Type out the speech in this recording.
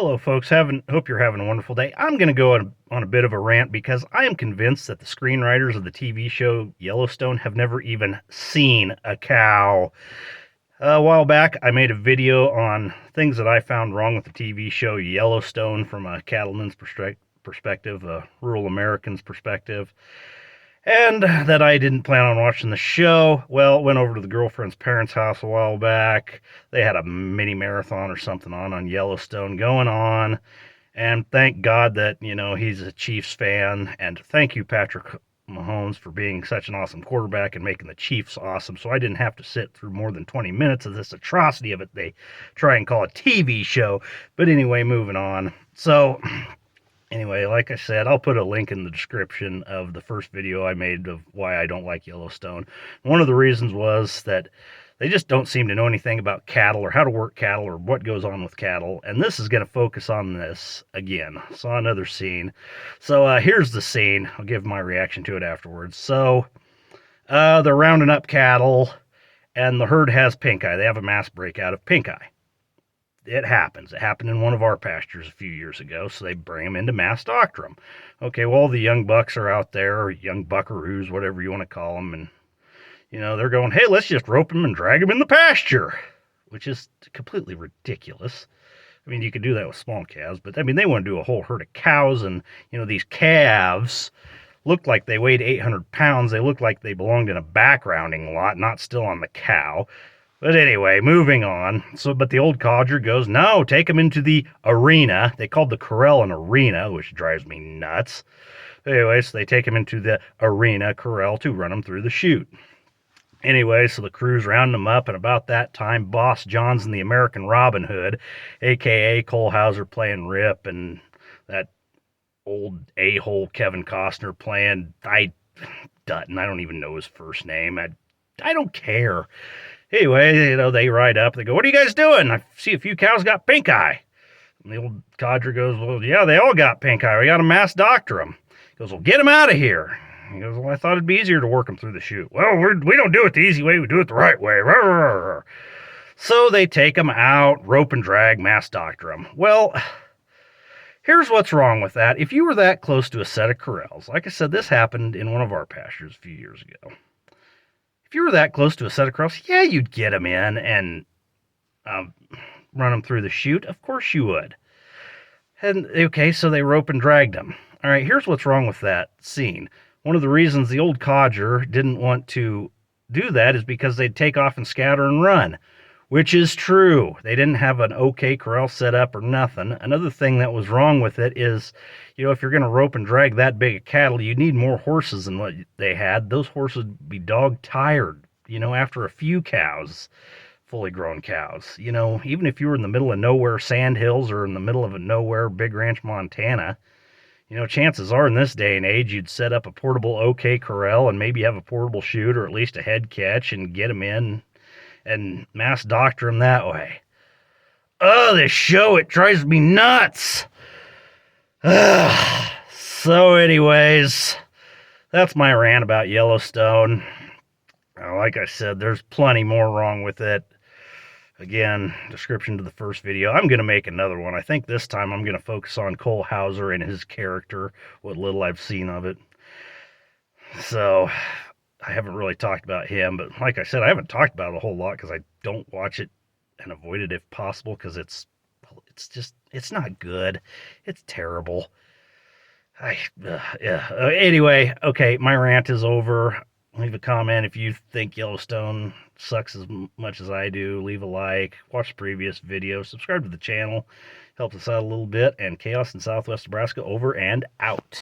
Hello, folks. Hope you're having a wonderful day. I'm going to go on a bit of a rant because I am convinced that the screenwriters of the TV show Yellowstone have never even seen a cow. A while back, I made a video on things that I found wrong with the TV show Yellowstone from a cattleman's perspective, a rural American's perspective, and that I didn't plan on watching the show. Well, went over to the girlfriend's parents' house a while back. They had a mini marathon or something on Yellowstone going on. And thank God that, he's a Chiefs fan. And thank you, Patrick Mahomes, for being such an awesome quarterback and making the Chiefs awesome. So I didn't have to sit through more than 20 minutes of this atrocity of it they try and call a TV show. But anyway, moving on. So anyway, like I said, I'll put a link in the description of the first video I made of why I don't like Yellowstone. One of the reasons was that they just don't seem to know anything about cattle or how to work cattle or what goes on with cattle. And this is going to focus on this again. Saw another scene. So here's the scene. I'll give my reaction to it afterwards. So they're rounding up cattle and the herd has pink eye. They have a mass breakout of pink eye. It happens. It happened in one of our pastures a few years ago, so they bring them in to mass doctor them. Okay, well, the young bucks are out there, or young buckaroos, whatever you want to call them, and, they're going, hey, let's just rope them and drag them in the pasture, which is completely ridiculous. I mean, you could do that with small calves, but, they want to do a whole herd of cows, and, these calves looked like they weighed 800 pounds. They looked like they belonged in a backgrounding lot, not still on the cow. But anyway, moving on. But the old codger goes, no, take them into the arena. They called the corral an arena, which drives me nuts. Anyway, so they take him into the arena corral to run him through the chute. Anyway, so the crew's rounding them up, and about that time, Boss John's in the American Robin Hood, a.k.a. Cole Hauser playing Rip, and that old a-hole Kevin Costner playing Dutton. I don't even know his first name. I don't care. Anyway, they ride up. They go, what are you guys doing? I see a few cows got pink eye. And the old codger goes, well, yeah, they all got pink eye. We got to mass doctor them. He goes, well, get them out of here. He goes, well, I thought it'd be easier to work them through the chute. Well, we don't do it the easy way. We do it the right way. So they take them out, rope and drag, mass doctor them. Well, here's what's wrong with that. If you were that close to a set of corrals, like I said, this happened in one of our pastures a few years ago. If you were that close to a set of crows, yeah, you'd get them in and run them through the chute. Of course you would. And okay, so they rope and dragged them. All right, here's what's wrong with that scene. One of the reasons the old codger didn't want to do that is because they'd take off and scatter and run, which is true. They didn't have an okay corral set up or nothing. Another thing that was wrong with it is, if you're going to rope and drag that big of cattle, you need more horses than what they had. Those horses would be dog tired, after a few cows, fully grown cows. Even if you were in the middle of nowhere sand hills or in the middle of a nowhere Big Ranch, Montana, chances are in this day and age, you'd set up a portable okay corral and maybe have a portable chute or at least a head catch and get them in and mass doctor them that way. Oh, this show, it drives me nuts. So anyways, that's my rant about Yellowstone. Like I said, there's plenty more wrong with it. Again, description to the first video. I'm going to make another one. I think this time I'm going to focus on Cole Hauser and his character, what little I've seen of it. So I haven't really talked about him, but like I said, I haven't talked about it a whole lot because I don't watch it and avoid it if possible because it's not good. It's terrible. Anyway, okay, my rant is over. Leave a comment if you think Yellowstone sucks as much as I do. Leave a like. Watch the previous video. Subscribe to the channel. Helps us out a little bit. And Chaos in Southwest Nebraska over and out.